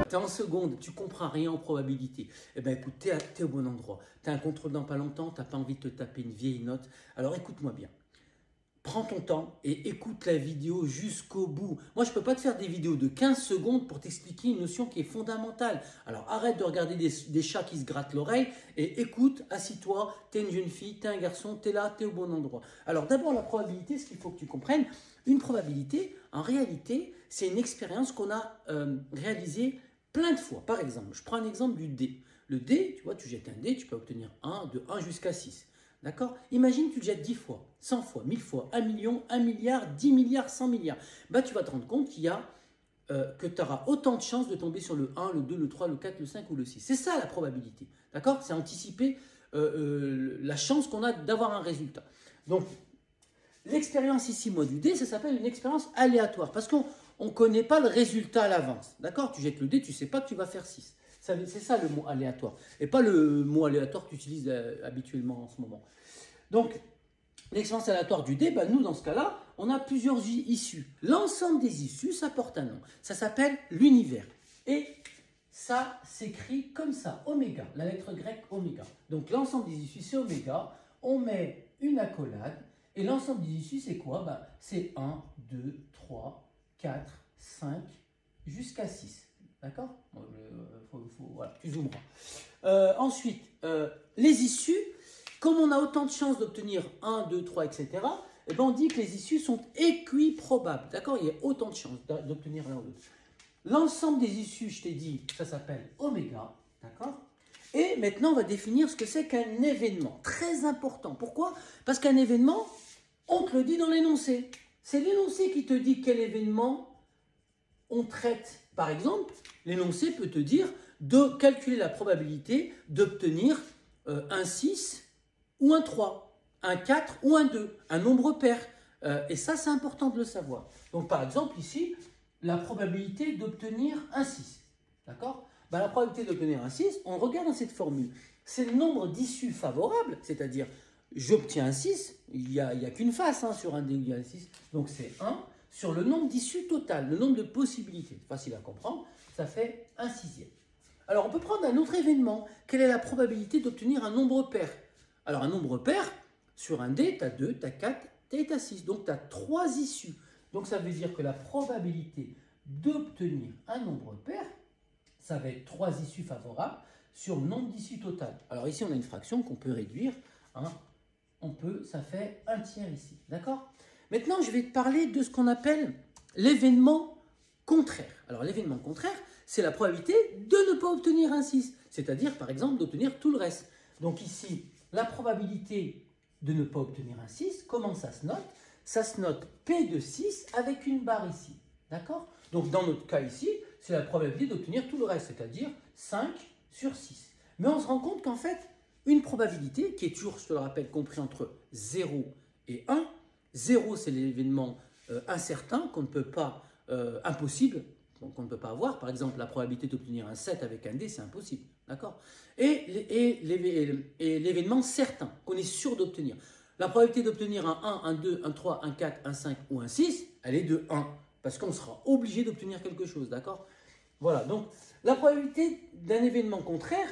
Tu es en seconde, tu comprends rien en probabilité. Eh bien écoute, tu es au bon endroit. Tu as un contrôle dans pas longtemps, tu n'as pas envie de te taper une vieille note. Alors écoute-moi bien. Prends ton temps et écoute la vidéo jusqu'au bout. Moi, je ne peux pas te faire des vidéos de 15 secondes pour t'expliquer une notion qui est fondamentale. Alors, arrête de regarder des chats qui se grattent l'oreille et écoute, assis-toi, tu es une jeune fille, tu es un garçon, tu es là, tu es au bon endroit. Alors, d'abord, la probabilité, ce qu'il faut que tu comprennes, une probabilité, en réalité, c'est une expérience qu'on a réalisée plein de fois. Par exemple, je prends un exemple du dé. Le dé, tu vois, tu jettes un dé, tu peux obtenir 1, de 1 jusqu'à 6. D'accord? Imagine tu le jettes 10 fois, 100 fois, 1000 fois, 1 million, 1 milliard, 10 milliards, 100 milliards. Bah, tu vas te rendre compte que tu auras autant de chances de tomber sur le 1, le 2, le 3, le 4, le 5 ou le 6. C'est ça la probabilité. D'accord? C'est anticiper la chance qu'on a d'avoir un résultat. Donc, l'expérience ici, moi, du dé, ça s'appelle une expérience aléatoire parce qu'on ne connaît pas le résultat à l'avance. D'accord? Tu jettes le dé, tu ne sais pas que tu vas faire 6. C'est ça le mot aléatoire. Et pas le mot aléatoire que tu utilises habituellement en ce moment. Donc, l'expérience aléatoire du dé, nous, dans ce cas-là, on a plusieurs issues. L'ensemble des issues, ça porte un nom. Ça s'appelle l'univers. Et ça s'écrit comme ça, oméga, la lettre grecque oméga. Donc, l'ensemble des issues, c'est oméga. On met une accolade. Et l'ensemble des issues, c'est quoi? C'est 1, 2, 3, 4, 5, jusqu'à 6. D'accord? Voilà, tu zoomeras. Ensuite, les issues, comme on a autant de chances d'obtenir 1, 2, 3, etc., eh ben on dit que les issues sont équiprobables. D'accord? Il y a autant de chances d'obtenir l'un ou l'autre. L'ensemble des issues, je t'ai dit, ça s'appelle oméga. D'accord? Et maintenant, on va définir ce que c'est qu'un événement. Très important. Pourquoi? Parce qu'un événement, on te le dit dans l'énoncé. C'est l'énoncé qui te dit quel événement on traite. Par exemple, l'énoncé peut te dire de calculer la probabilité d'obtenir un 6 ou un 3, un 4 ou un 2, un nombre pair. Et ça, c'est important de le savoir. Donc, par exemple, ici, la probabilité d'obtenir un 6. D'accord? La probabilité d'obtenir un 6, on regarde dans cette formule. C'est le nombre d'issues favorables, c'est-à-dire j'obtiens un 6, il n'y a qu'une face sur un dé où il y a un 6, donc c'est 1 sur le nombre d'issues totales, le nombre de possibilités. Facile à comprendre, ça fait un sixième. Alors on peut prendre un autre événement. Quelle est la probabilité d'obtenir un nombre pair? Alors un nombre pair, sur un dé, tu as 2, tu as 4 et tu as 6. Donc tu as 3 issues. Donc ça veut dire que la probabilité d'obtenir un nombre pair, ça va être 3 issues favorables sur le nombre d'issues totales. Alors ici on a une fraction qu'on peut réduire. Ça fait un tiers ici. D'accord? Maintenant, je vais te parler de ce qu'on appelle l'événement contraire. Alors, l'événement contraire, c'est la probabilité de ne pas obtenir un 6, c'est-à-dire, par exemple, d'obtenir tout le reste. Donc ici, la probabilité de ne pas obtenir un 6, comment ça se note? Ça se note P de 6 avec une barre ici. D'accord? Donc, dans notre cas ici, c'est la probabilité d'obtenir tout le reste, c'est-à-dire 5 sur 6. Mais on se rend compte qu'en fait, une probabilité qui est toujours, je te le rappelle, compris entre 0 et 1, 0, c'est l'événement incertain qu'on ne peut pas, impossible, qu'on ne peut pas avoir. Par exemple, la probabilité d'obtenir un 7 avec un dé, c'est impossible. D'accord? Et l'événement certain, qu'on est sûr d'obtenir. La probabilité d'obtenir un 1, un 2, un 3, un 4, un 5 ou un 6, elle est de 1. Parce qu'on sera obligé d'obtenir quelque chose. D'accord? Voilà. Donc, la probabilité d'un événement contraire,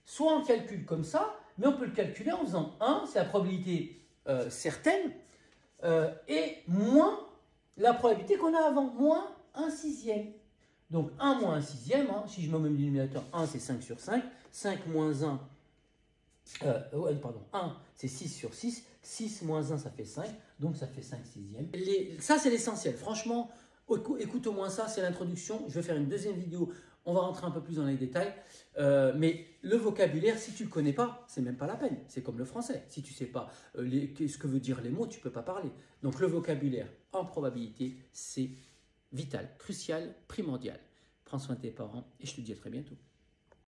soit on calcule comme ça, mais on peut le calculer en faisant 1, c'est la probabilité certaine, et moins la probabilité qu'on a avant, moins un sixième. Donc 1 moins 1 sixième, si je mets au même dénominateur, 1 c'est 5 sur 5, 5 moins 1, 1 c'est 6 sur 6, 6 moins 1 ça fait 5, donc ça fait 5 sixièmes. Ça c'est l'essentiel, franchement, écoute au moins ça, c'est l'introduction. Je vais faire une deuxième vidéo, on va rentrer un peu plus dans les détails. Mais le vocabulaire, si tu ne le connais pas, c'est même pas la peine. C'est comme le français. Si tu ne sais pas ce que veut dire les mots, tu ne peux pas parler. Donc le vocabulaire en probabilité, c'est vital, crucial, primordial. Prends soin de tes parents et je te dis à très bientôt.